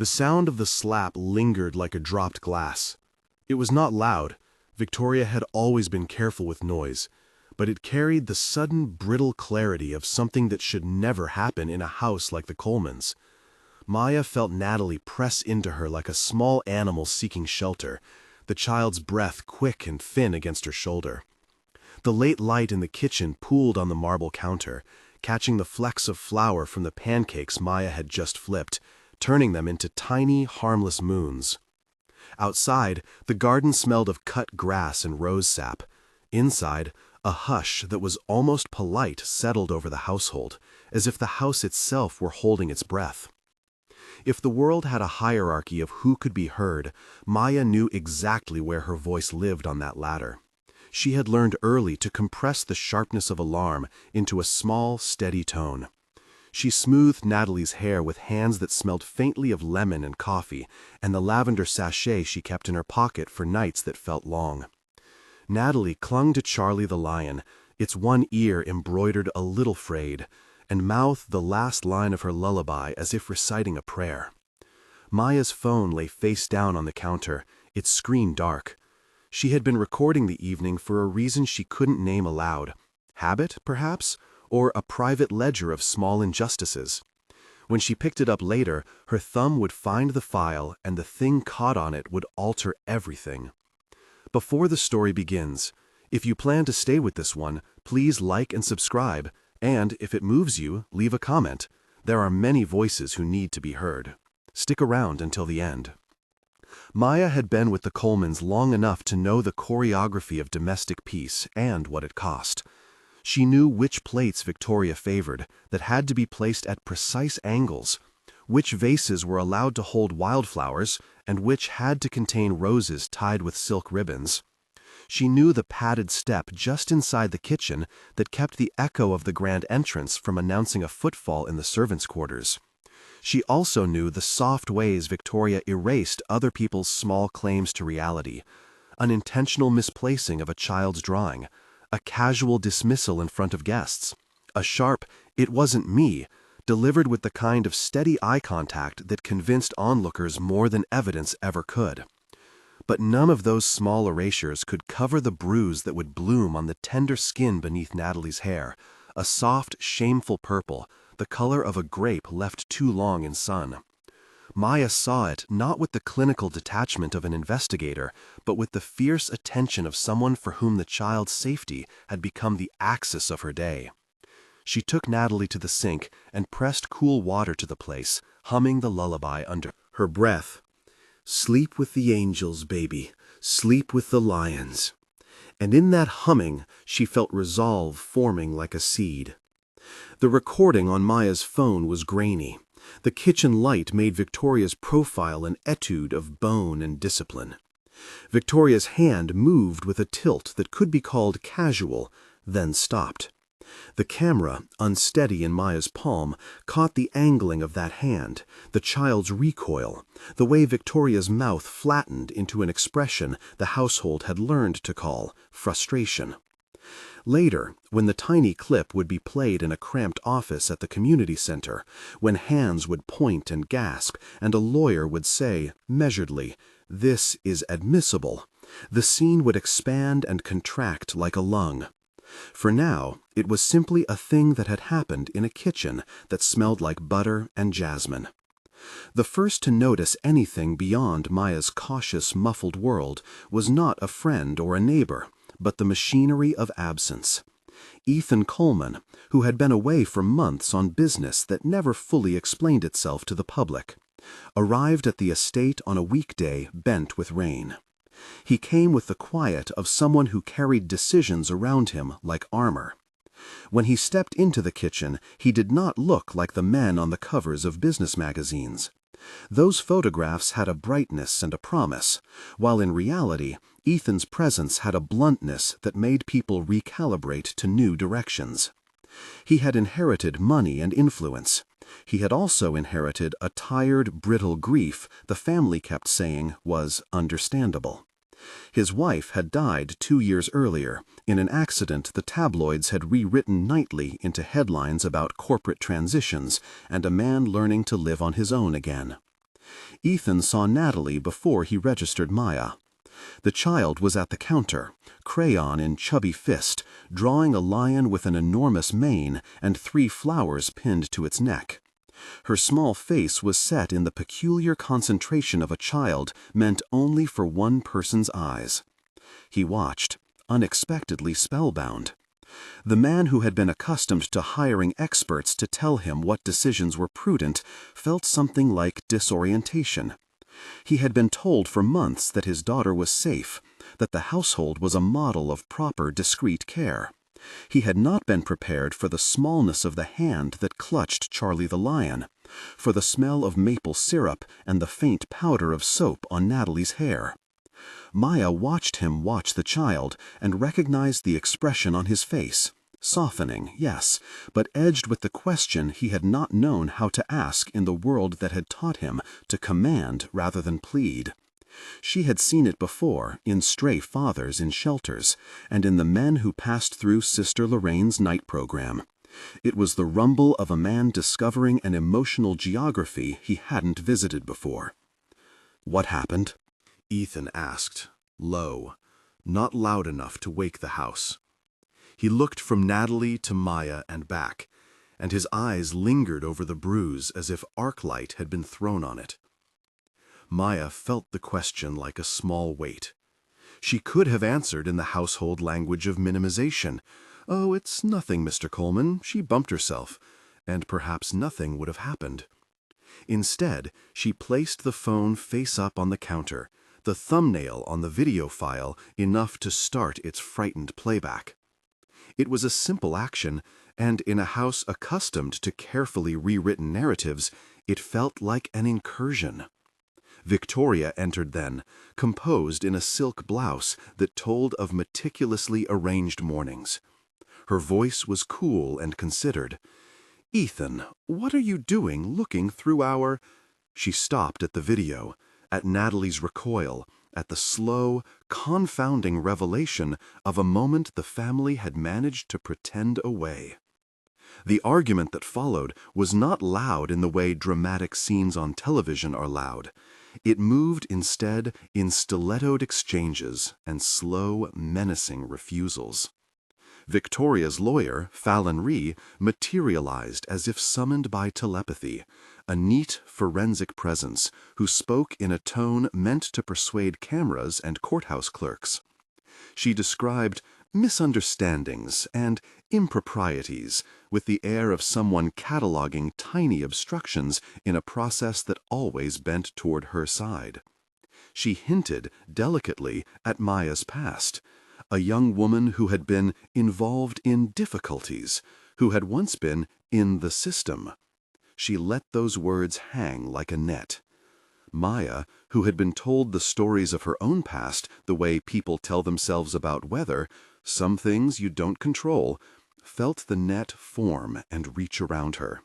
The sound of the slap lingered like a dropped glass. It was not loud. Victoria had always been careful with noise, but it carried the sudden brittle clarity of something that should never happen in a house like the Colemans. Maya felt Natalie press into her like a small animal seeking shelter, the child's breath quick and thin against her shoulder. The late light in the kitchen pooled on the marble counter, catching the flecks of flour from the pancakes Maya had just flipped, turning them into tiny, harmless moons. Outside, the garden smelled of cut grass and rose sap. Inside, a hush that was almost polite settled over the household, as if the house itself were holding its breath. If the world had a hierarchy of who could be heard, Maya knew exactly where her voice lived on that ladder. She had learned early to compress the sharpness of alarm into a small, steady tone. She smoothed Natalie's hair with hands that smelled faintly of lemon and coffee, and the lavender sachet she kept in her pocket for nights that felt long. Natalie clung to Charlie the lion, its one ear embroidered a little frayed, and mouthed the last line of her lullaby as if reciting a prayer. Maya's phone lay face down on the counter, its screen dark. She had been recording the evening for a reason she couldn't name aloud. Habit, perhaps? Or a private ledger of small injustices. When she picked it up later, her thumb would find the file and the thing caught on it would alter everything. Before the story begins, if you plan to stay with this one, please like and subscribe, and if it moves you, leave a comment. There are many voices who need to be heard. Stick around until the end. Maya had been with the Colemans long enough to know the choreography of domestic peace and what it cost. She knew which plates Victoria favored, that had to be placed at precise angles, which vases were allowed to hold wildflowers, and which had to contain roses tied with silk ribbons. She knew the padded step just inside the kitchen that kept the echo of the grand entrance from announcing a footfall in the servants' quarters. She also knew the soft ways Victoria erased other people's small claims to reality, an intentional misplacing of a child's drawing, a casual dismissal in front of guests, a sharp, "It wasn't me," delivered with the kind of steady eye contact that convinced onlookers more than evidence ever could. But none of those small erasures could cover the bruise that would bloom on the tender skin beneath Natalie's hair, a soft, shameful purple, the color of a grape left too long in sun. Maya saw it not with the clinical detachment of an investigator, but with the fierce attention of someone for whom the child's safety had become the axis of her day. She took Natalie to the sink and pressed cool water to the place, humming the lullaby under her breath. "Sleep with the angels, baby. Sleep with the lions." And in that humming, she felt resolve forming like a seed. The recording on Maya's phone was grainy. The kitchen light made Victoria's profile an etude of bone and discipline. Victoria's hand moved with a tilt that could be called casual, then stopped. The camera, unsteady in Maya's palm, caught the angling of that hand, the child's recoil, the way Victoria's mouth flattened into an expression the household had learned to call frustration. Later, when the tiny clip would be played in a cramped office at the community center, when hands would point and gasp, and a lawyer would say, measuredly, "This is admissible," the scene would expand and contract like a lung. For now, it was simply a thing that had happened in a kitchen that smelled like butter and jasmine. The first to notice anything beyond Maya's cautious, muffled world was not a friend or a neighbor, but the machinery of absence. Ethan Coleman, who had been away for months on business that never fully explained itself to the public, arrived at the estate on a weekday bent with rain. He came with the quiet of someone who carried decisions around him like armor. When he stepped into the kitchen, he did not look like the men on the covers of business magazines. Those photographs had a brightness and a promise, while in reality, Ethan's presence had a bluntness that made people recalibrate to new directions. He had inherited money and influence. He had also inherited a tired, brittle grief the family kept saying was understandable. His wife had died 2 years earlier, in an accident the tabloids had rewritten nightly into headlines about corporate transitions and a man learning to live on his own again. Ethan saw Natalie before he registered Maya. The child was at the counter, crayon in chubby fist, drawing a lion with an enormous mane and 3 flowers pinned to its neck. Her small face was set in the peculiar concentration of a child meant only for one person's eyes. He watched, unexpectedly spellbound. The man who had been accustomed to hiring experts to tell him what decisions were prudent felt something like disorientation. He had been told for months that his daughter was safe, that the household was a model of proper, discreet care. He had not been prepared for the smallness of the hand that clutched Charlie the lion, for the smell of maple syrup and the faint powder of soap on Natalie's hair. Maya watched him watch the child and recognized the expression on his face. Softening, yes, but edged with the question he had not known how to ask in the world that had taught him to command rather than plead. She had seen it before in stray fathers in shelters and in the men who passed through Sister Lorraine's night program. It was the rumble of a man discovering an emotional geography he hadn't visited before. "What happened?" Ethan asked, low, not loud enough to wake the house. He looked from Natalie to Maya and back, and his eyes lingered over the bruise as if arc light had been thrown on it. Maya felt the question like a small weight. She could have answered in the household language of minimization. "Oh, it's nothing, Mr. Coleman. She bumped herself," and perhaps nothing would have happened. Instead, she placed the phone face up on the counter, the thumbnail on the video file enough to start its frightened playback. It was a simple action, and in a house accustomed to carefully rewritten narratives, it felt like an incursion. Victoria entered then, composed in a silk blouse that told of meticulously arranged mornings. Her voice was cool and considered. "Ethan, what are you doing looking through our—" She stopped at the video, at Natalie's recoil, at the slow, confounding revelation of a moment the family had managed to pretend away. The argument that followed was not loud in the way dramatic scenes on television are loud. It moved instead in stilettoed exchanges and slow, menacing refusals. Victoria's lawyer, Fallon Rhee, materialized as if summoned by telepathy, a neat, forensic presence who spoke in a tone meant to persuade cameras and courthouse clerks. She described misunderstandings and improprieties with the air of someone cataloging tiny obstructions in a process that always bent toward her side. She hinted, delicately, at Maya's past, a young woman who had been involved in difficulties, who had once been in the system. She let those words hang like a net. Maya, who had been told the stories of her own past the way people tell themselves about weather, some things you don't control, felt the net form and reach around her.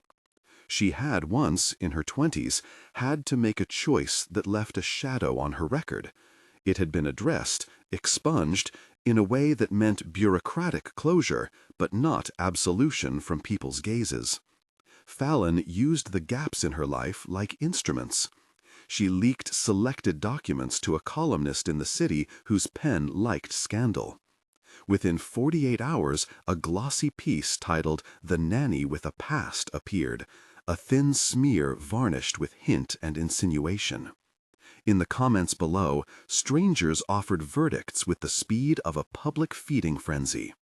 She had once, in her 20s, had to make a choice that left a shadow on her record. It had been addressed, expunged, in a way that meant bureaucratic closure, but not absolution from people's gazes. Fallon used the gaps in her life like instruments. She leaked selected documents to a columnist in the city whose pen liked scandal. Within 48 hours, a glossy piece titled "The Nanny with a Past" appeared, a thin smear varnished with hint and insinuation. In the comments below, strangers offered verdicts with the speed of a public feeding frenzy.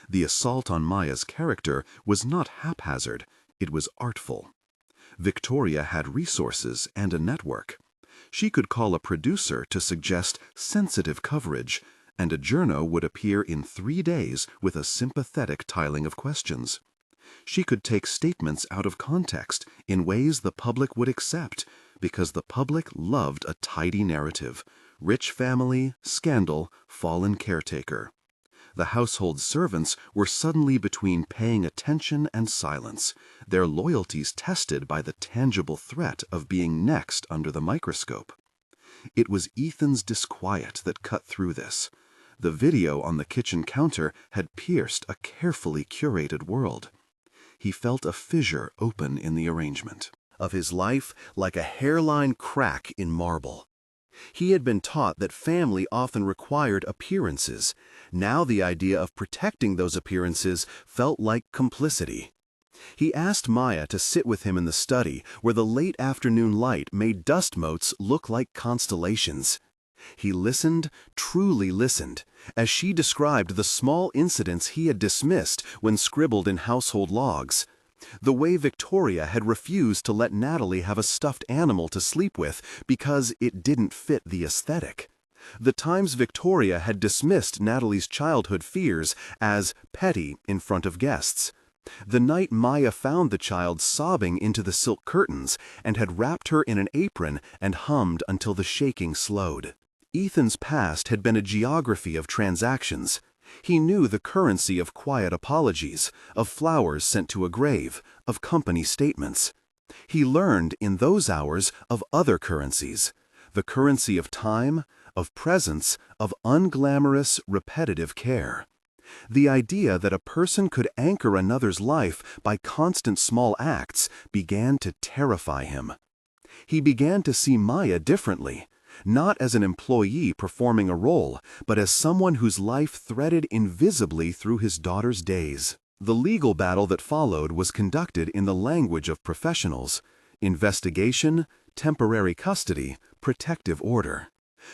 The assault on Maya's character was not haphazard, it was artful. Victoria had resources and a network. She could call a producer to suggest sensitive coverage, and a journo would appear in 3 days with a sympathetic tiling of questions. She could take statements out of context in ways the public would accept, because the public loved a tidy narrative: rich family, scandal, fallen caretaker. The household servants were suddenly between paying attention and silence, their loyalties tested by the tangible threat of being next under the microscope. It was Ethan's disquiet that cut through this. The video on the kitchen counter had pierced a carefully curated world. He felt a fissure open in the arrangement. of his life like a hairline crack in marble. He had been taught that family often required appearances. Now the idea of protecting those appearances felt like complicity. He asked Maya to sit with him in the study where the late afternoon light made dust motes look like constellations. He listened, truly listened, as she described the small incidents he had dismissed when scribbled in household logs. The way Victoria had refused to let Natalie have a stuffed animal to sleep with because it didn't fit the aesthetic. The times Victoria had dismissed Natalie's childhood fears as petty in front of guests. The night Maya found the child sobbing into the silk curtains and had wrapped her in an apron and hummed until the shaking slowed. Ethan's past had been a geography of transactions. He knew the currency of quiet apologies, of flowers sent to a grave, of company statements. He learned in those hours of other currencies, the currency of time, of presence, of unglamorous, repetitive care. The idea that a person could anchor another's life by constant small acts began to terrify him. He began to see Maya differently. Not as an employee performing a role, but as someone whose life threaded invisibly through his daughter's days. The legal battle that followed was conducted in the language of professionals: investigation, temporary custody, protective order.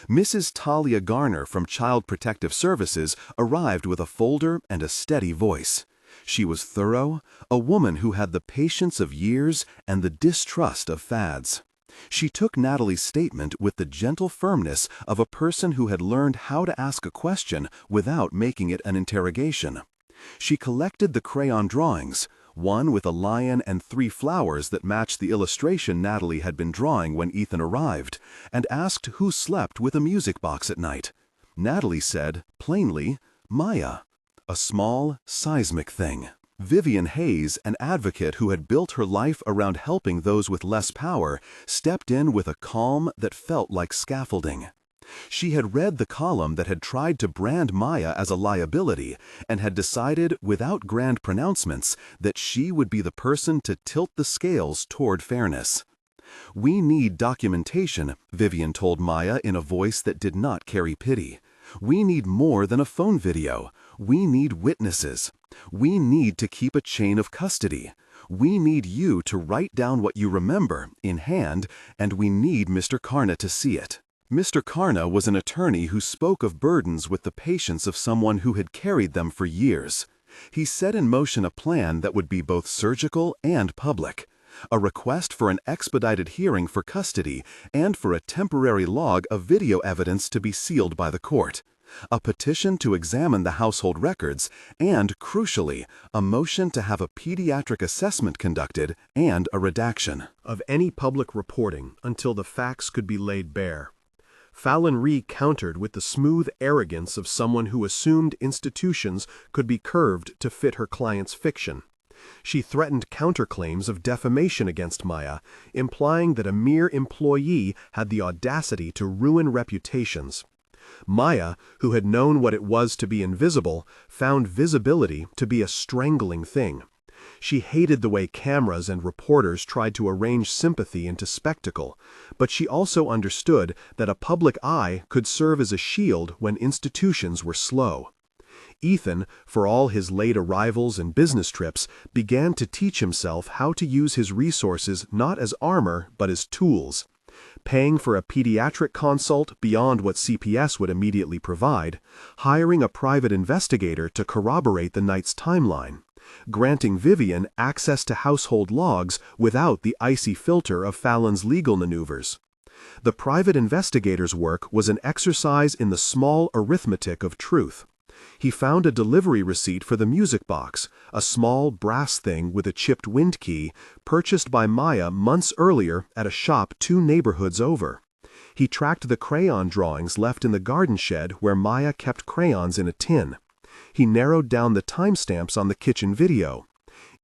Mrs. Talia Garner from Child Protective Services arrived with a folder and a steady voice. She was thorough, a woman who had the patience of years and the distrust of fads. She took Natalie's statement with the gentle firmness of a person who had learned how to ask a question without making it an interrogation. She collected the crayon drawings, one with a lion and 3 flowers that matched the illustration Natalie had been drawing when Ethan arrived, and asked who slept with a music box at night. Natalie said, plainly, Maya. A small, seismic thing. Vivian Hayes, an advocate who had built her life around helping those with less power, stepped in with a calm that felt like scaffolding. She had read the column that had tried to brand Maya as a liability and had decided, without grand pronouncements, that she would be the person to tilt the scales toward fairness. We need documentation, Vivian told Maya in a voice that did not carry pity. We need more than a phone video. We need witnesses. We need to keep a chain of custody. We need you to write down what you remember, in hand, and we need Mr. Karna to see it. Mr. Karna was an attorney who spoke of burdens with the patience of someone who had carried them for years. He set in motion a plan that would be both surgical and public. A request for an expedited hearing for custody and for a temporary log of video evidence to be sealed by the court. A petition to examine the household records, and, crucially, a motion to have a pediatric assessment conducted and a redaction of any public reporting until the facts could be laid bare. Fallon Rhee countered with the smooth arrogance of someone who assumed institutions could be curved to fit her client's fiction. She threatened counterclaims of defamation against Maya, implying that a mere employee had the audacity to ruin reputations. Maya, who had known what it was to be invisible, found visibility to be a strangling thing. She hated the way cameras and reporters tried to arrange sympathy into spectacle, but she also understood that a public eye could serve as a shield when institutions were slow. Ethan, for all his late arrivals and business trips, began to teach himself how to use his resources not as armor but as tools. Paying for a pediatric consult beyond what CPS would immediately provide, hiring a private investigator to corroborate the night's timeline, granting Vivian access to household logs without the icy filter of Fallon's legal maneuvers. The private investigator's work was an exercise in the small arithmetic of truth. He found a delivery receipt for the music box, a small brass thing with a chipped wind key, purchased by Maya months earlier at a shop 2 neighborhoods over. He tracked the crayon drawings left in the garden shed where Maya kept crayons in a tin. He narrowed down the timestamps on the kitchen video.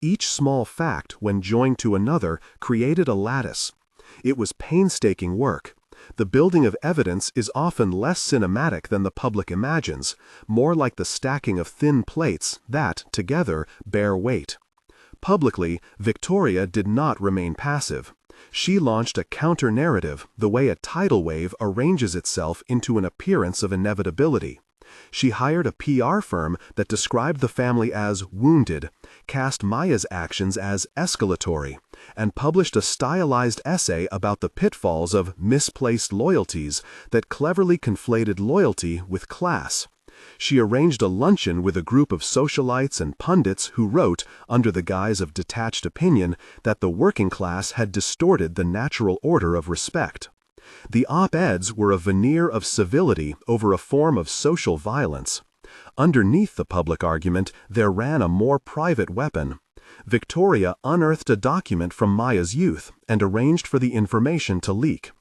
Each small fact, when joined to another, created a lattice. It was painstaking work. The building of evidence is often less cinematic than the public imagines, more like the stacking of thin plates that, together, bear weight. Publicly, Victoria did not remain passive. She launched a counter-narrative, the way a tidal wave arranges itself into an appearance of inevitability. She hired a PR firm that described the family as wounded, cast Maya's actions as escalatory, and published a stylized essay about the pitfalls of misplaced loyalties that cleverly conflated loyalty with class. She arranged a luncheon with a group of socialites and pundits who wrote, under the guise of detached opinion, that the working class had distorted the natural order of respect. The op-eds were a veneer of civility over a form of social violence. Underneath the public argument, there ran a more private weapon. Victoria unearthed a document from Maya's youth and arranged for the information to leak.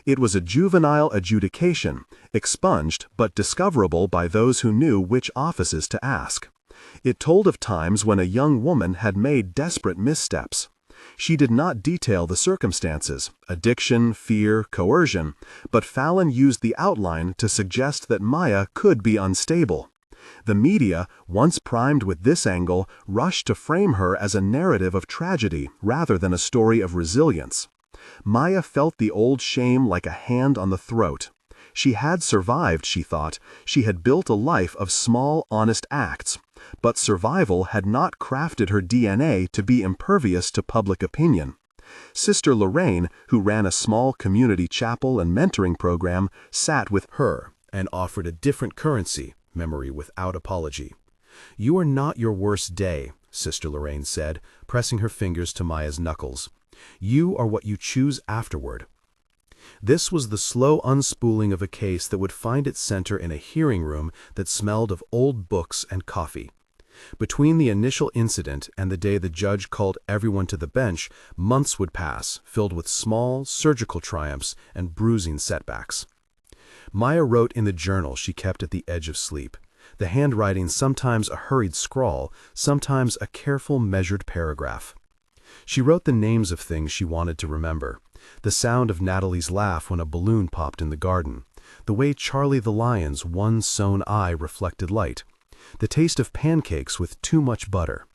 It was a juvenile adjudication, expunged but discoverable by those who knew which offices to ask. It told of times when a young woman had made desperate missteps. She did not detail the circumstances, addiction, fear, coercion, but Fallon used the outline to suggest that Maya could be unstable. The media, once primed with this angle, rushed to frame her as a narrative of tragedy rather than a story of resilience. Maya felt the old shame like a hand on the throat. She had survived, she thought. She had built a life of small, honest acts. But survival had not crafted her DNA to be impervious to public opinion. Sister Lorraine, who ran a small community chapel and mentoring program, sat with her and offered a different currency, memory without apology. "You are not your worst day," Sister Lorraine said, pressing her fingers to Maya's knuckles. "You are what you choose afterward." This was the slow unspooling of a case that would find its center in a hearing room that smelled of old books and coffee. Between the initial incident and the day the judge called everyone to the bench, months would pass, filled with small, surgical triumphs and bruising setbacks. Maya wrote in the journal she kept at the edge of sleep, the handwriting sometimes a hurried scrawl, sometimes a careful, measured paragraph. She wrote the names of things she wanted to remember, the sound of Natalie's laugh when a balloon popped in the garden, the way Charlie the lion's one sewn eye reflected light, the taste of pancakes with too much butter.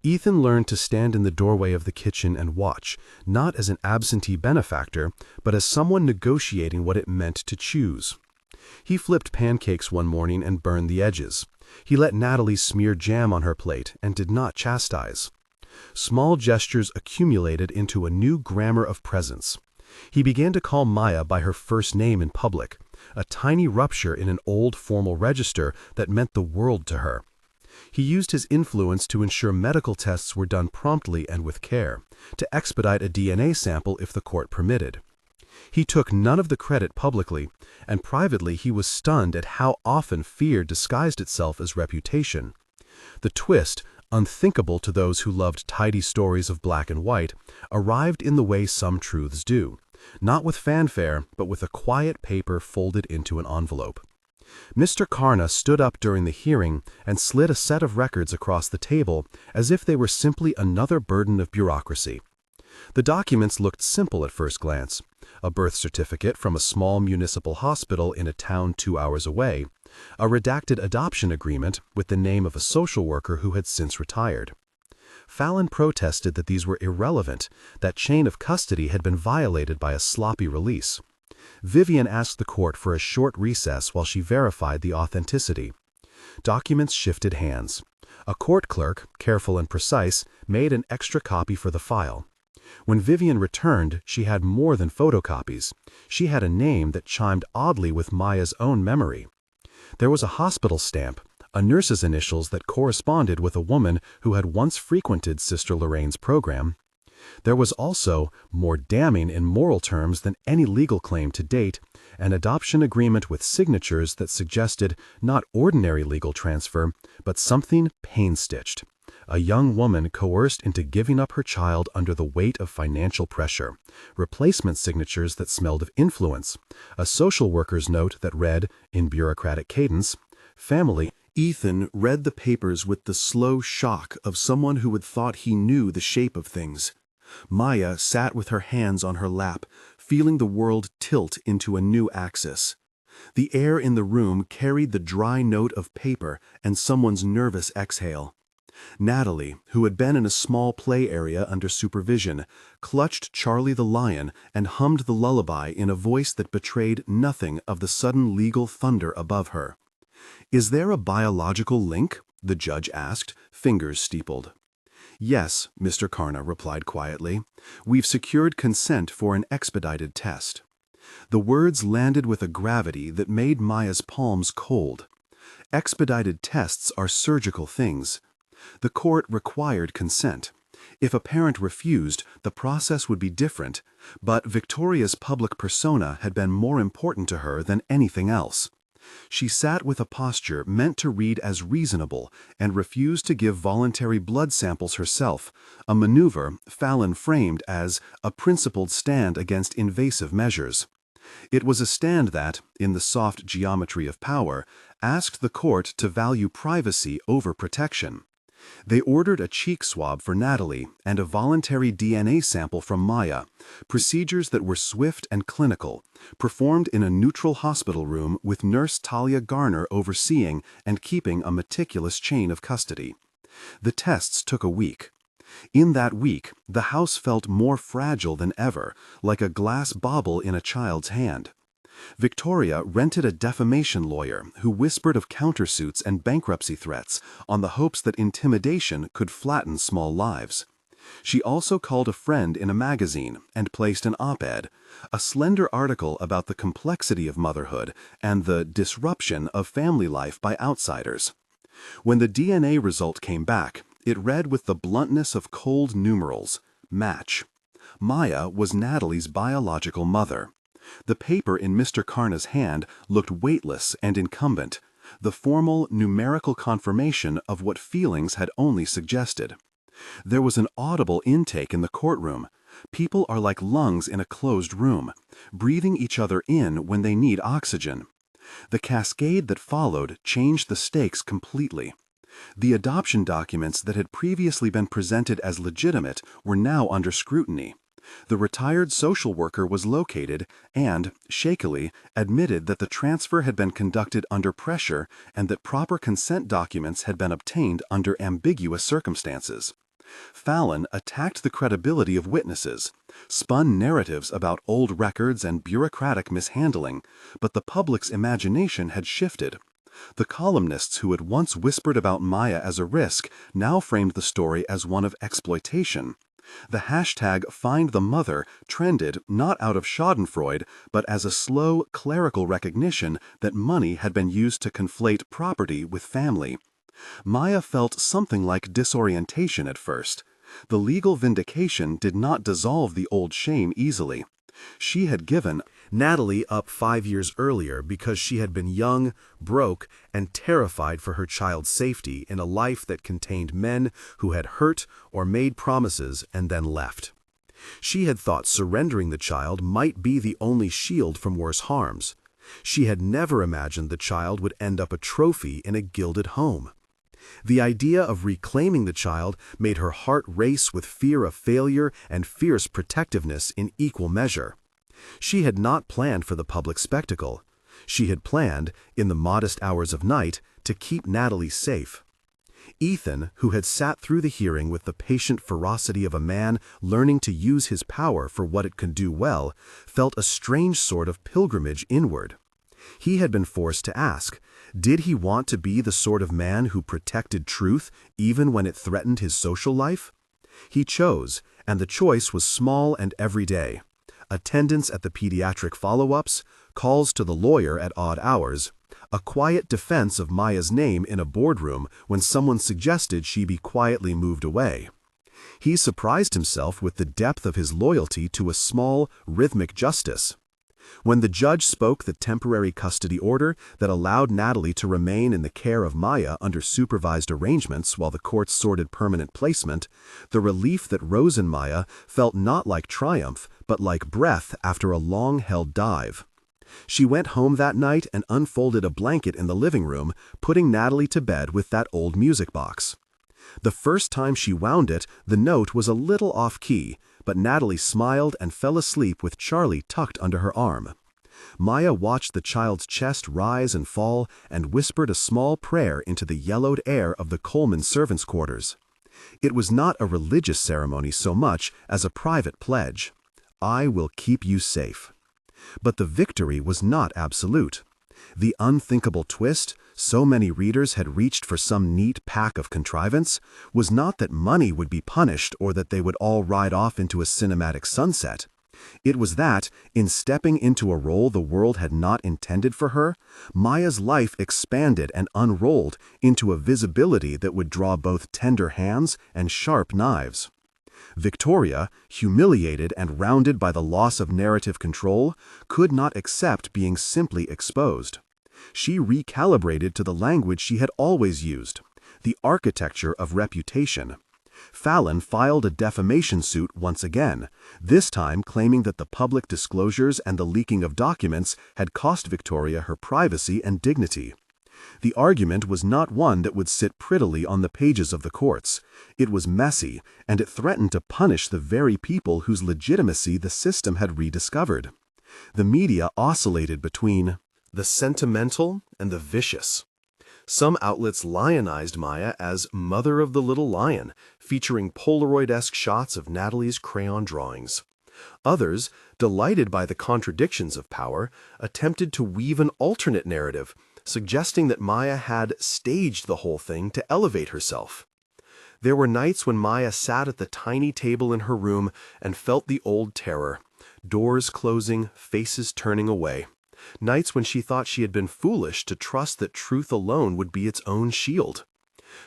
Ethan learned to stand in the doorway of the kitchen and watch, not as an absentee benefactor, but as someone negotiating what it meant to choose. He flipped pancakes one morning and burned the edges. He let Natalie smear jam on her plate and did not chastise. Small gestures accumulated into a new grammar of presence. He began to call Maya by her first name in public, a tiny rupture in an old formal register that meant the world to her. He used his influence to ensure medical tests were done promptly and with care, to expedite a DNA sample if the court permitted. He took none of the credit publicly, and privately he was stunned at how often fear disguised itself as reputation. The twist, unthinkable to those who loved tidy stories of black and white, arrived in the way some truths do, not with fanfare, but with a quiet paper folded into an envelope. Mr. Karna stood up during the hearing and slid a set of records across the table as if they were simply another burden of bureaucracy. The documents looked simple at first glance: a birth certificate from a small municipal hospital in a town 2 hours away, a redacted adoption agreement with the name of a social worker who had since retired. Fallon protested that these were irrelevant, that chain of custody had been violated by a sloppy release. Vivian asked the court for a short recess while she verified the authenticity. Documents shifted hands. A court clerk, careful and precise, made an extra copy for the file. When Vivian returned, she had more than photocopies. She had a name that chimed oddly with Maya's own memory. There was a hospital stamp, a nurse's initials that corresponded with a woman who had once frequented Sister Lorraine's program. There was also, more damning in moral terms than any legal claim to date, an adoption agreement with signatures that suggested not ordinary legal transfer, but something pain-stitched. A young woman coerced into giving up her child under the weight of financial pressure, replacement signatures that smelled of influence, a social worker's note that read, in bureaucratic cadence, "Family." Ethan read the papers with the slow shock of someone who had thought he knew the shape of things. Maya sat with her hands on her lap, feeling the world tilt into a new axis. The air in the room carried the dry note of paper and someone's nervous exhale. Natalie, who had been in a small play area under supervision, clutched Charlie the lion and hummed the lullaby in a voice that betrayed nothing of the sudden legal thunder above her. "Is there a biological link?" the judge asked, fingers steepled. "Yes," Mr. Karna replied quietly. "We've secured consent for an expedited test." The words landed with a gravity that made Maya's palms cold. Expedited tests are surgical things. The court required consent. If a parent refused, the process would be different, but Victoria's public persona had been more important to her than anything else. She sat with a posture meant to read as reasonable and refused to give voluntary blood samples herself, a maneuver Fallon framed as a principled stand against invasive measures. It was a stand that, in the soft geometry of power, asked the court to value privacy over protection. They ordered a cheek swab for Natalie and a voluntary DNA sample from Maya, procedures that were swift and clinical, performed in a neutral hospital room with nurse Talia Garner overseeing and keeping a meticulous chain of custody. The tests took a week. In that week, the house felt more fragile than ever, like a glass bauble in a child's hand. Victoria rented a defamation lawyer who whispered of countersuits and bankruptcy threats on the hopes that intimidation could flatten small lives. She also called a friend in a magazine and placed an op-ed, a slender article about the complexity of motherhood and the disruption of family life by outsiders. When the DNA result came back, it read with the bluntness of cold numerals, match. Maya was Natalie's biological mother. The paper in Mr. Karna's hand looked weightless and incumbent, the formal, numerical confirmation of what feelings had only suggested. There was an audible intake in the courtroom. People are like lungs in a closed room, breathing each other in when they need oxygen. The cascade that followed changed the stakes completely. The adoption documents that had previously been presented as legitimate were now under scrutiny. The retired social worker was located and, shakily, admitted that the transfer had been conducted under pressure and that proper consent documents had been obtained under ambiguous circumstances. Fallon attacked the credibility of witnesses, spun narratives about old records and bureaucratic mishandling, but the public's imagination had shifted. The columnists who had once whispered about Maya as a risk now framed the story as one of exploitation. The hashtag #FindTheMother trended not out of schadenfreude, but as a slow, clerical recognition that money had been used to conflate property with family. Maya felt something like disorientation at first. The legal vindication did not dissolve the old shame easily. She had given Natalie up 5 years earlier because she had been young, broke, and terrified for her child's safety in a life that contained men who had hurt or made promises and then left. She had thought surrendering the child might be the only shield from worse harms. She had never imagined the child would end up a trophy in a gilded home. The idea of reclaiming the child made her heart race with fear of failure and fierce protectiveness in equal measure. She had not planned for the public spectacle. She had planned, in the modest hours of night, to keep Natalie safe. Ethan, who had sat through the hearing with the patient ferocity of a man learning to use his power for what it could do well, felt a strange sort of pilgrimage inward. He had been forced to ask, did he want to be the sort of man who protected truth even when it threatened his social life? He chose, and the choice was small and everyday. Attendance at the pediatric follow-ups, calls to the lawyer at odd hours, a quiet defense of Maya's name in a boardroom when someone suggested she be quietly moved away. He surprised himself with the depth of his loyalty to a small, rhythmic justice. When the judge spoke the temporary custody order that allowed Natalie to remain in the care of Maya under supervised arrangements while the court sorted permanent placement, the relief that rose in Maya felt not like triumph, but like breath after a long-held dive. She went home that night and unfolded a blanket in the living room, putting Natalie to bed with that old music box. The first time she wound it, the note was a little off-key, but Natalie smiled and fell asleep with Charlie tucked under her arm. Maya watched the child's chest rise and fall and whispered a small prayer into the yellowed air of the Coleman servants' quarters. It was not a religious ceremony so much as a private pledge. I will keep you safe. But the victory was not absolute. The unthinkable twist, so many readers had reached for some neat pack of contrivance, was not that money would be punished or that they would all ride off into a cinematic sunset. It was that, in stepping into a role the world had not intended for her, Maya's life expanded and unrolled into a visibility that would draw both tender hands and sharp knives. Victoria, humiliated and rounded by the loss of narrative control, could not accept being simply exposed. She recalibrated to the language she had always used, the architecture of reputation. Fallon filed a defamation suit once again, this time claiming that the public disclosures and the leaking of documents had cost Victoria her privacy and dignity. The argument was not one that would sit prettily on the pages of the courts. It was messy, and it threatened to punish the very people whose legitimacy the system had rediscovered. The media oscillated between the sentimental and the vicious. Some outlets lionized Maya as Mother of the Little Lion, featuring Polaroid-esque shots of Natalie's crayon drawings. Others, delighted by the contradictions of power, attempted to weave an alternate narrative, suggesting that Maya had staged the whole thing to elevate herself. There were nights when Maya sat at the tiny table in her room and felt the old terror, doors closing, faces turning away. Nights when she thought she had been foolish to trust that truth alone would be its own shield.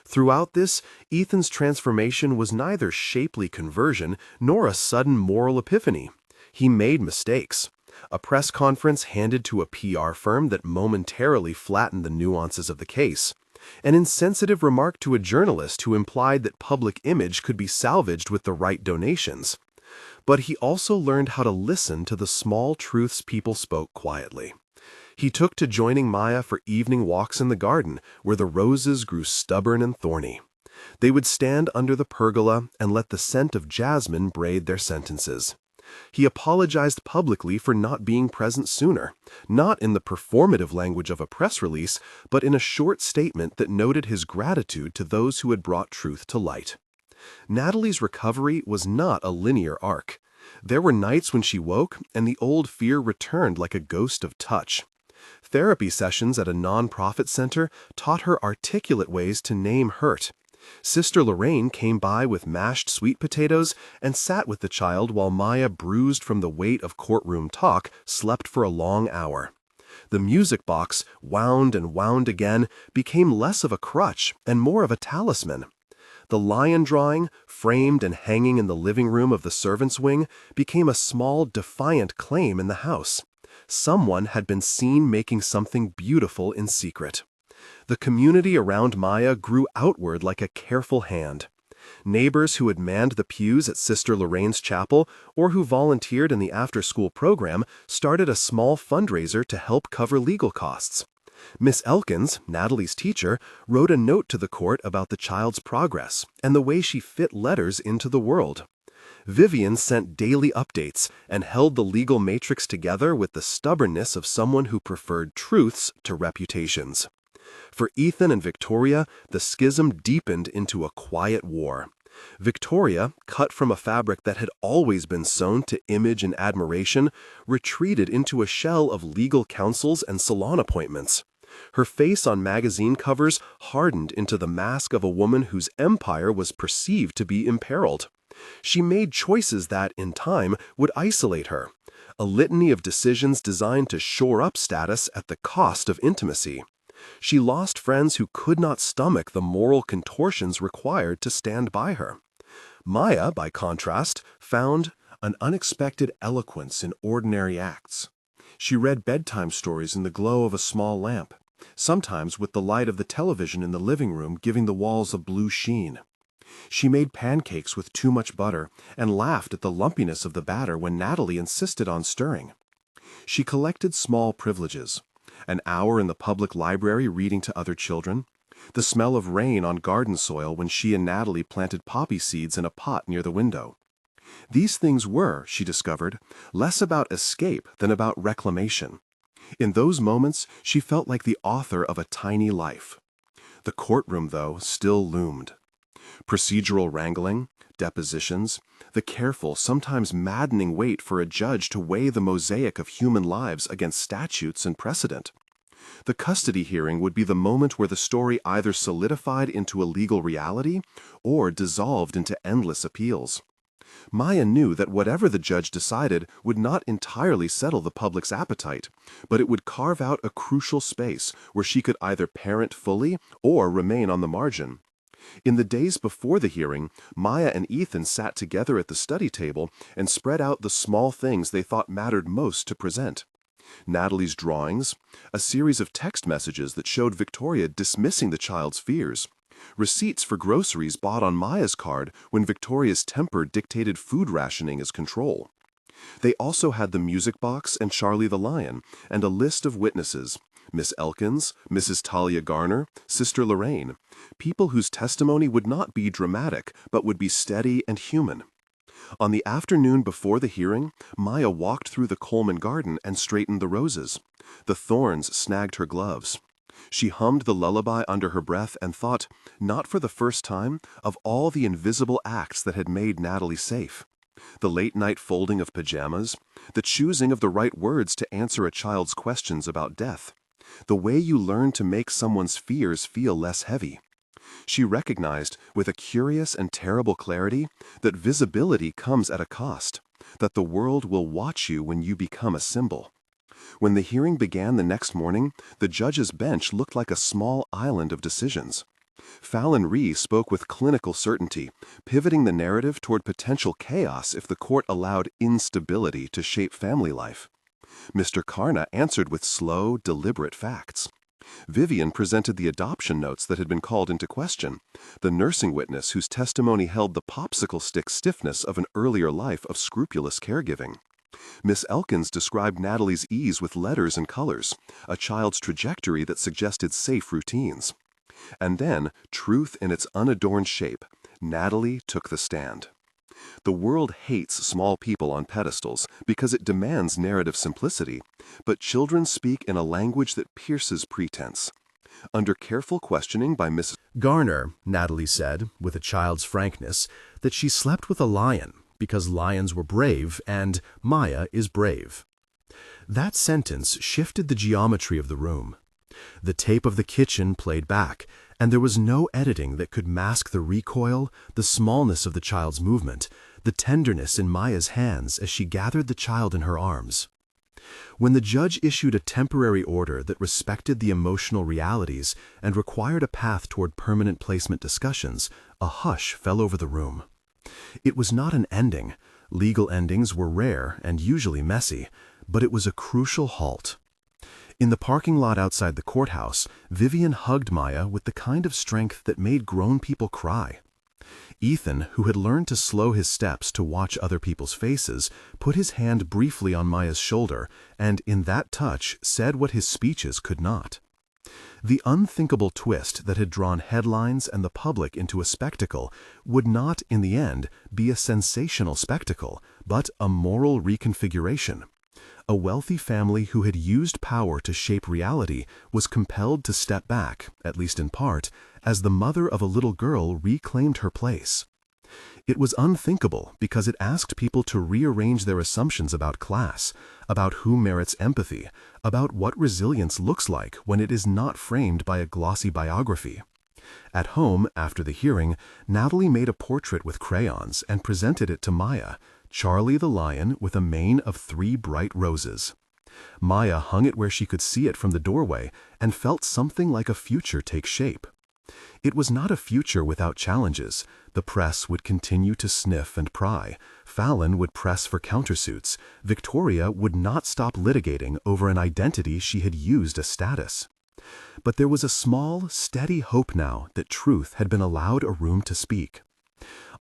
Throughout this, Ethan's transformation was neither shapely conversion nor a sudden moral epiphany. He made mistakes. A press conference handed to a PR firm that momentarily flattened the nuances of the case. An insensitive remark to a journalist who implied that public image could be salvaged with the right donations. But he also learned how to listen to the small truths people spoke quietly. He took to joining Maya for evening walks in the garden, where the roses grew stubborn and thorny. They would stand under the pergola and let the scent of jasmine braid their sentences. He apologized publicly for not being present sooner, not in the performative language of a press release, but in a short statement that noted his gratitude to those who had brought truth to light. Natalie's recovery was not a linear arc. There were nights when she woke and the old fear returned like a ghost of touch. Therapy sessions at a non-profit center taught her articulate ways to name hurt. Sister Lorraine came by with mashed sweet potatoes and sat with the child while Maya, bruised from the weight of courtroom talk, slept for a long hour. The music box, wound and wound again, became less of a crutch and more of a talisman. The lion drawing, framed and hanging in the living room of the servants' wing, became a small, defiant claim in the house. Someone had been seen making something beautiful in secret. The community around Maya grew outward like a careful hand. Neighbors who had manned the pews at Sister Lorraine's chapel or who volunteered in the after-school program started a small fundraiser to help cover legal costs. Miss Elkins, Natalie's teacher, wrote a note to the court about the child's progress and the way she fit letters into the world. Vivian sent daily updates and held the legal matrix together with the stubbornness of someone who preferred truths to reputations. For Ethan and Victoria, the schism deepened into a quiet war. Victoria, cut from a fabric that had always been sewn to image and admiration, retreated into a shell of legal counsels and salon appointments. Her face on magazine covers hardened into the mask of a woman whose empire was perceived to be imperiled. She made choices that, in time, would isolate her. A litany of decisions designed to shore up status at the cost of intimacy. She lost friends who could not stomach the moral contortions required to stand by her. Maya, by contrast, found an unexpected eloquence in ordinary acts. She read bedtime stories in the glow of a small lamp, sometimes with the light of the television in the living room giving the walls a blue sheen. She made pancakes with too much butter and laughed at the lumpiness of the batter when Natalie insisted on stirring. She collected small privileges. An hour in the public library reading to other children, the smell of rain on garden soil when she and Natalie planted poppy seeds in a pot near the window. These things were, she discovered, less about escape than about reclamation. In those moments, she felt like the author of a tiny life. The courtroom, though, still loomed. Procedural wrangling, depositions, the careful, sometimes maddening wait for a judge to weigh the mosaic of human lives against statutes and precedent. The custody hearing would be the moment where the story either solidified into a legal reality or dissolved into endless appeals. Maya knew that whatever the judge decided would not entirely settle the public's appetite, but it would carve out a crucial space where she could either parent fully or remain on the margin. In the days before the hearing, Maya and Ethan sat together at the study table and spread out the small things they thought mattered most to present. Natalie's drawings, a series of text messages that showed Victoria dismissing the child's fears, receipts for groceries bought on Maya's card when Victoria's temper dictated food rationing as control. They also had the music box and Charlie the Lion, and a list of witnesses: Miss Elkins, Mrs. Talia Garner, Sister Lorraine, people whose testimony would not be dramatic, but would be steady and human. On the afternoon before the hearing, Maya walked through the Coleman garden and straightened the roses. The thorns snagged her gloves. She hummed the lullaby under her breath and thought, not for the first time, of all the invisible acts that had made Natalie safe. The late-night folding of pajamas, the choosing of the right words to answer a child's questions about death, the way you learn to make someone's fears feel less heavy. She recognized, with a curious and terrible clarity, that visibility comes at a cost, that the world will watch you when you become a symbol. When the hearing began the next morning, the judge's bench looked like a small island of decisions. Fallon Rhee spoke with clinical certainty, pivoting the narrative toward potential chaos if the court allowed instability to shape family life. Mr. Karna answered with slow, deliberate facts. Vivian presented the adoption notes that had been called into question, the nursing witness whose testimony held the popsicle stick stiffness of an earlier life of scrupulous caregiving. Miss Elkins described Natalie's ease with letters and colors, a child's trajectory that suggested safe routines. And then, truth in its unadorned shape, Natalie took the stand. The world hates small people on pedestals because it demands narrative simplicity, but children speak in a language that pierces pretense. Under careful questioning by Mrs. Garner, Natalie said, with a child's frankness, that she slept with a lion because lions were brave and Maya is brave. That sentence shifted the geometry of the room. The tape of the kitchen played back, and there was no editing that could mask the recoil, the smallness of the child's movement, the tenderness in Maya's hands as she gathered the child in her arms. When the judge issued a temporary order that respected the emotional realities and required a path toward permanent placement discussions, a hush fell over the room. It was not an ending. Legal endings were rare and usually messy, but it was a crucial halt. In the parking lot outside the courthouse, Vivian hugged Maya with the kind of strength that made grown people cry. Ethan, who had learned to slow his steps to watch other people's faces, put his hand briefly on Maya's shoulder and, in that touch, said what his speeches could not. The unthinkable twist that had drawn headlines and the public into a spectacle would not, in the end, be a sensational spectacle, but a moral reconfiguration. A wealthy family who had used power to shape reality was compelled to step back, at least in part, as the mother of a little girl reclaimed her place. It was unthinkable because it asked people to rearrange their assumptions about class, about who merits empathy, about what resilience looks like when it is not framed by a glossy biography. At home, after the hearing, Natalie made a portrait with crayons and presented it to Maya, Charlie the Lion with a mane of 3 bright roses. Maya hung it where she could see it from the doorway and felt something like a future take shape. It was not a future without challenges. The press would continue to sniff and pry. Fallon would press for countersuits. Victoria would not stop litigating over an identity she had used as status. But there was a small, steady hope now that truth had been allowed a room to speak.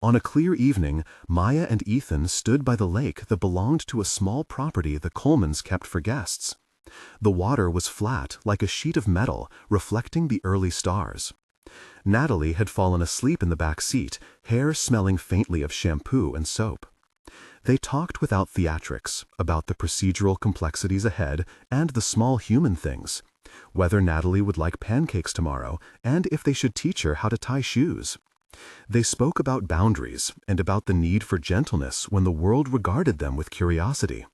On a clear evening, Maya and Ethan stood by the lake that belonged to a small property the Colemans kept for guests. The water was flat, like a sheet of metal, reflecting the early stars. Natalie had fallen asleep in the back seat, hair smelling faintly of shampoo and soap. They talked without theatrics about the procedural complexities ahead and the small human things, whether Natalie would like pancakes tomorrow and if they should teach her how to tie shoes. They spoke about boundaries and about the need for gentleness when the world regarded them with curiosity.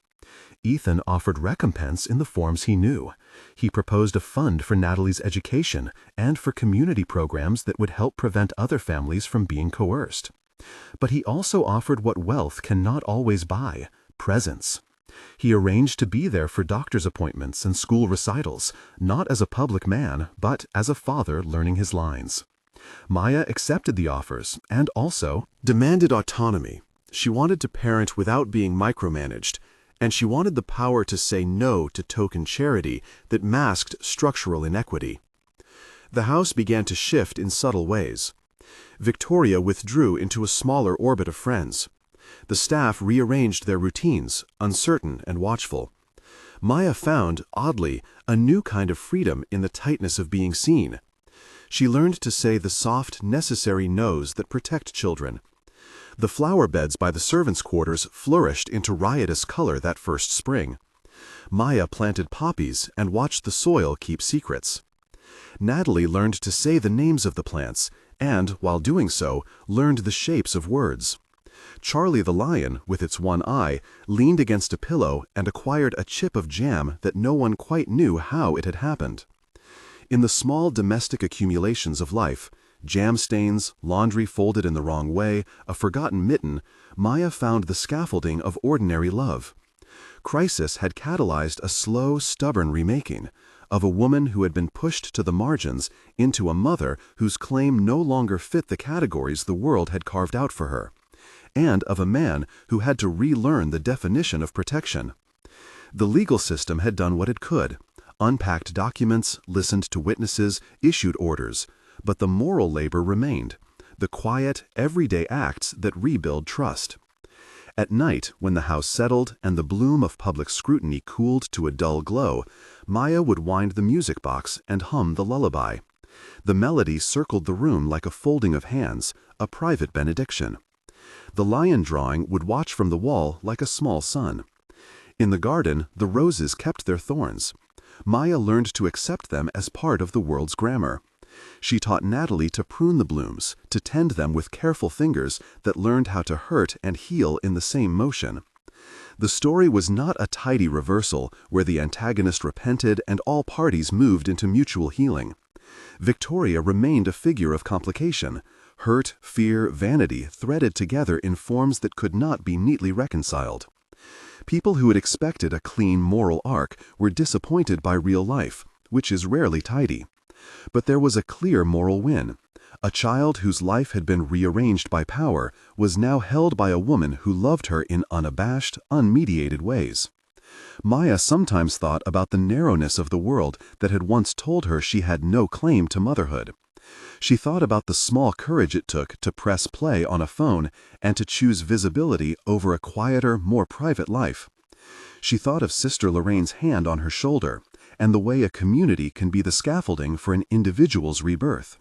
Ethan offered recompense in the forms he knew. He proposed a fund for Natalie's education and for community programs that would help prevent other families from being coerced. But he also offered what wealth cannot always buy: presence. He arranged to be there for doctor's appointments and school recitals, not as a public man, but as a father learning his lines. Maya accepted the offers and also demanded autonomy. She wanted to parent without being micromanaged, and she wanted the power to say no to token charity that masked structural inequity. The house began to shift in subtle ways. Victoria withdrew into a smaller orbit of friends. The staff rearranged their routines, uncertain and watchful. Maya found, oddly, a new kind of freedom in the tightness of being seen. She learned to say the soft, necessary no's that protect children. The flower beds by the servants' quarters flourished into riotous color that first spring. Maya planted poppies and watched the soil keep secrets. Natalie learned to say the names of the plants and, while doing so, learned the shapes of words. Charlie the lion, with its one eye, leaned against a pillow and acquired a chip of jam that no one quite knew how it had happened. In the small domestic accumulations of life, jam stains, laundry folded in the wrong way, a forgotten mitten, Maya found the scaffolding of ordinary love. Crisis had catalyzed a slow, stubborn remaking of a woman who had been pushed to the margins into a mother whose claim no longer fit the categories the world had carved out for her, and of a man who had to relearn the definition of protection. The legal system had done what it could: unpacked documents, listened to witnesses, issued orders, but the moral labor remained, the quiet, everyday acts that rebuild trust. At night, when the house settled and the bloom of public scrutiny cooled to a dull glow, Maya would wind the music box and hum the lullaby. The melody circled the room like a folding of hands, a private benediction. The lion drawing would watch from the wall like a small son. In the garden, the roses kept their thorns. Maya learned to accept them as part of the world's grammar. She taught Natalie to prune the blooms, to tend them with careful fingers that learned how to hurt and heal in the same motion. The story was not a tidy reversal where the antagonist repented and all parties moved into mutual healing. Victoria remained a figure of complication. Hurt, fear, vanity threaded together in forms that could not be neatly reconciled. People who had expected a clean moral arc were disappointed by real life, which is rarely tidy. But there was a clear moral win. A child whose life had been rearranged by power was now held by a woman who loved her in unabashed, unmediated ways. Maya sometimes thought about the narrowness of the world that had once told her she had no claim to motherhood. She thought about the small courage it took to press play on a phone and to choose visibility over a quieter, more private life. She thought of Sister Lorraine's hand on her shoulder and the way a community can be the scaffolding for an individual's rebirth.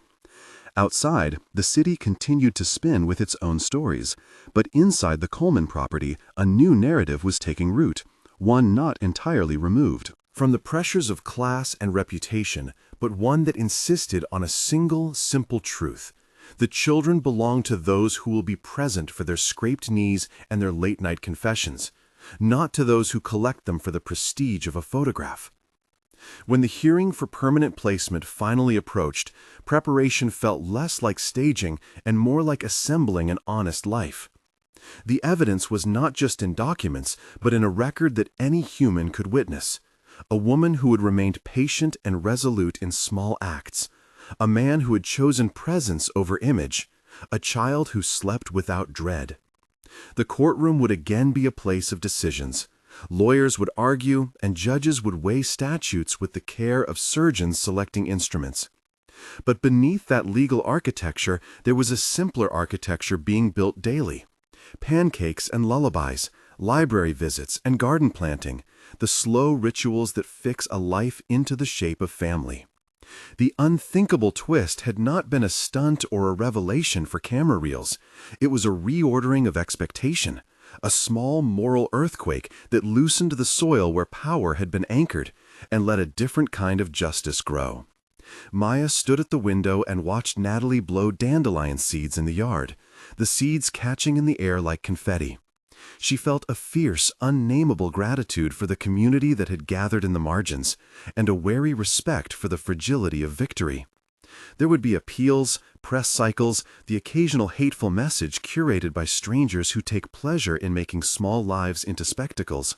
Outside, the city continued to spin with its own stories, but inside the Coleman property, a new narrative was taking root, one not entirely removed from the pressures of class and reputation, but one that insisted on a single, simple truth. The children belong to those who will be present for their scraped knees and their late-night confessions, not to those who collect them for the prestige of a photograph. When the hearing for permanent placement finally approached, preparation felt less like staging and more like assembling an honest life. The evidence was not just in documents, but in a record that any human could witness. A woman who had remained patient and resolute in small acts. A man who had chosen presence over image. A child who slept without dread. The courtroom would again be a place of decisions. Lawyers would argue, and judges would weigh statutes with the care of surgeons selecting instruments. But beneath that legal architecture, there was a simpler architecture being built daily. Pancakes and lullabies, library visits and garden planting, the slow rituals that fix a life into the shape of family. The unthinkable twist had not been a stunt or a revelation for camera reels. It was a reordering of expectation, a small moral earthquake that loosened the soil where power had been anchored and let a different kind of justice grow. Maya stood at the window and watched Natalie blow dandelion seeds in the yard, the seeds catching in the air like confetti. She felt a fierce, unnameable gratitude for the community that had gathered in the margins, and a wary respect for the fragility of victory. There would be appeals, press cycles, the occasional hateful message curated by strangers who take pleasure in making small lives into spectacles.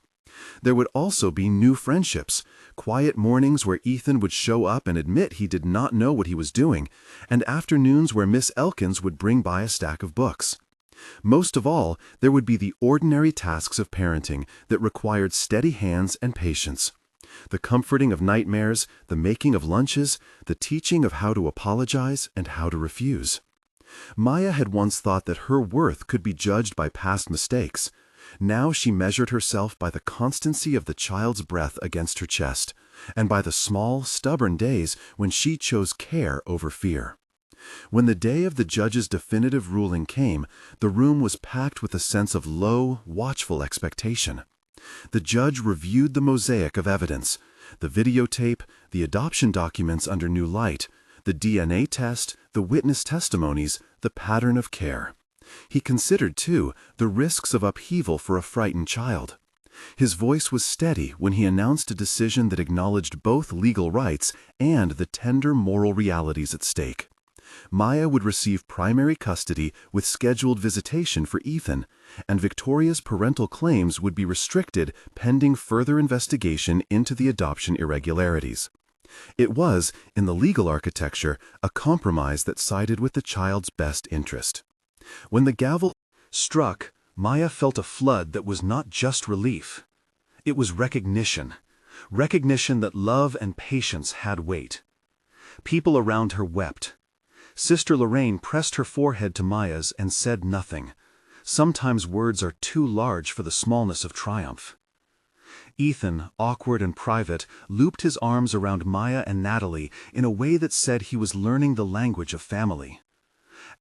There would also be new friendships, quiet mornings where Ethan would show up and admit he did not know what he was doing, and afternoons where Miss Elkins would bring by a stack of books. Most of all, there would be the ordinary tasks of parenting that required steady hands and patience. The comforting of nightmares, the making of lunches, the teaching of how to apologize and how to refuse. Maya had once thought that her worth could be judged by past mistakes. Now she measured herself by the constancy of the child's breath against her chest, and by the small, stubborn days when she chose care over fear. When the day of the judge's definitive ruling came, the room was packed with a sense of low, watchful expectation. The judge reviewed the mosaic of evidence, the videotape, the adoption documents under new light, the DNA test, the witness testimonies, the pattern of care. He considered, too, the risks of upheaval for a frightened child. His voice was steady when he announced a decision that acknowledged both legal rights and the tender moral realities at stake. Maya would receive primary custody with scheduled visitation for Ethan, and Victoria's parental claims would be restricted pending further investigation into the adoption irregularities. It was, in the legal architecture, a compromise that sided with the child's best interest. When the gavel struck, Maya felt a flood that was not just relief. It was recognition. Recognition that love and patience had weight. People around her wept. Sister Lorraine pressed her forehead to Maya's and said nothing. Sometimes words are too large for the smallness of triumph. Ethan, awkward and private, looped his arms around Maya and Natalie in a way that said he was learning the language of family.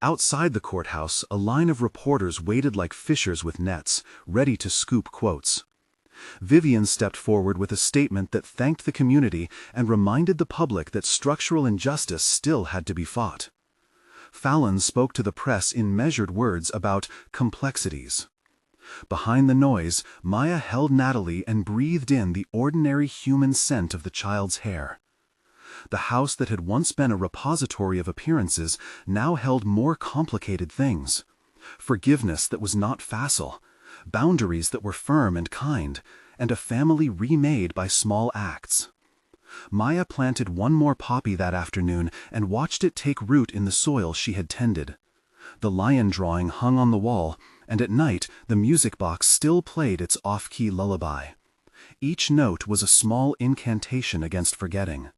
Outside the courthouse, a line of reporters waited like fishers with nets, ready to scoop quotes. Vivian stepped forward with a statement that thanked the community and reminded the public that structural injustice still had to be fought. Fallon spoke to the press in measured words about complexities. Behind the noise, Maya held Natalie and breathed in the ordinary human scent of the child's hair. The house that had once been a repository of appearances now held more complicated things. Forgiveness that was not facile, boundaries that were firm and kind, and a family remade by small acts. Maya planted one more poppy that afternoon and watched it take root in the soil she had tended. The lion drawing hung on the wall, and at night the music box still played its off-key lullaby. Each note was a small incantation against forgetting.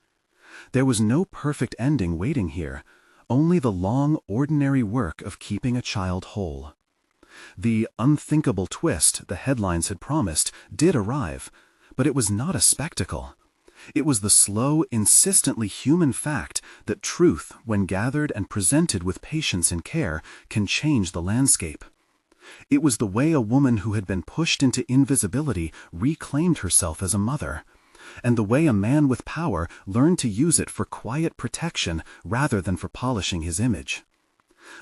There was no perfect ending waiting here, only the long, ordinary work of keeping a child whole. The unthinkable twist the headlines had promised did arrive, but it was not a spectacle. It was the slow, insistently human fact that truth, when gathered and presented with patience and care, can change the landscape. It was the way a woman who had been pushed into invisibility reclaimed herself as a mother, and the way a man with power learned to use it for quiet protection rather than for polishing his image.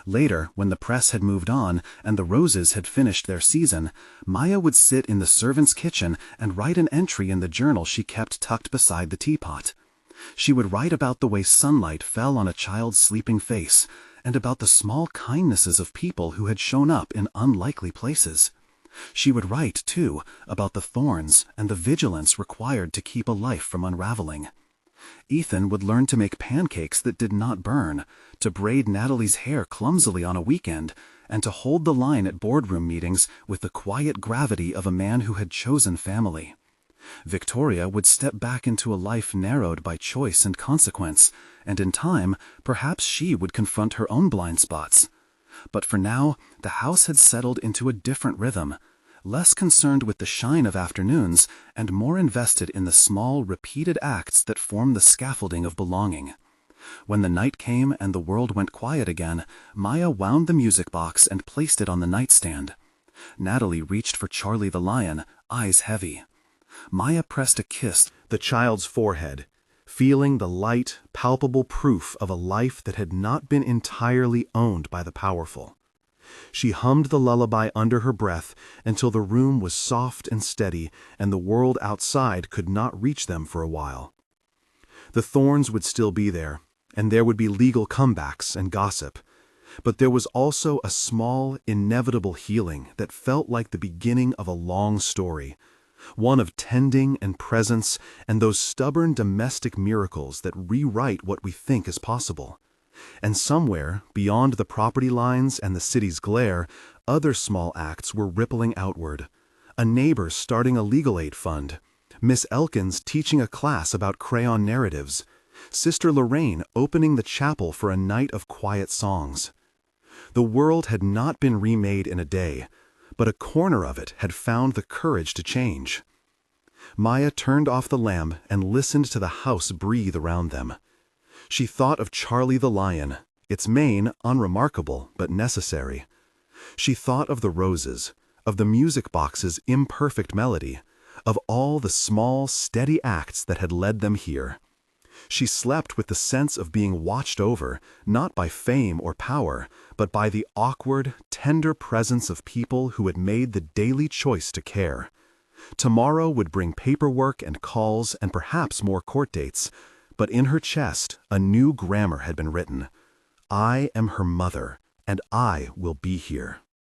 Later, when the press had moved on and the roses had finished their season, Maya would sit in the servant's kitchen and write an entry in the journal she kept tucked beside the teapot. She would write about the way sunlight fell on a child's sleeping face, and about the small kindnesses of people who had shown up in unlikely places. She would write, too, about the thorns and the vigilance required to keep a life from unraveling. Ethan would learn to make pancakes that did not burn, to braid Natalie's hair clumsily on a weekend, and to hold the line at boardroom meetings with the quiet gravity of a man who had chosen family. Victoria would step back into a life narrowed by choice and consequence, and in time, perhaps she would confront her own blind spots. But for now, the house had settled into a different rhythm, less concerned with the shine of afternoons and more invested in the small, repeated acts that form the scaffolding of belonging. When the night came and the world went quiet again, Maya wound the music box and placed it on the nightstand. Natalie reached for Charlie the lion, eyes heavy. Maya pressed a kiss the child's forehead, feeling the light, palpable proof of a life that had not been entirely owned by the powerful. She hummed the lullaby under her breath until the room was soft and steady and the world outside could not reach them for a while. The thorns would still be there, and there would be legal comebacks and gossip, but there was also a small, inevitable healing that felt like the beginning of a long story, one of tending and presence and those stubborn domestic miracles that rewrite what we think is possible. And somewhere, beyond the property lines and the city's glare, other small acts were rippling outward. A neighbor starting a legal aid fund, Miss Elkins teaching a class about crayon narratives, Sister Lorraine opening the chapel for a night of quiet songs. The world had not been remade in a day, but a corner of it had found the courage to change. Maya turned off the lamp and listened to the house breathe around them. She thought of Charlie the lion, its mane unremarkable but necessary. She thought of the roses, of the music box's imperfect melody, of all the small, steady acts that had led them here. She slept with the sense of being watched over, not by fame or power, but by the awkward, tender presence of people who had made the daily choice to care. Tomorrow would bring paperwork and calls and perhaps more court dates, but in her chest a new grammar had been written. I am her mother, and I will be here.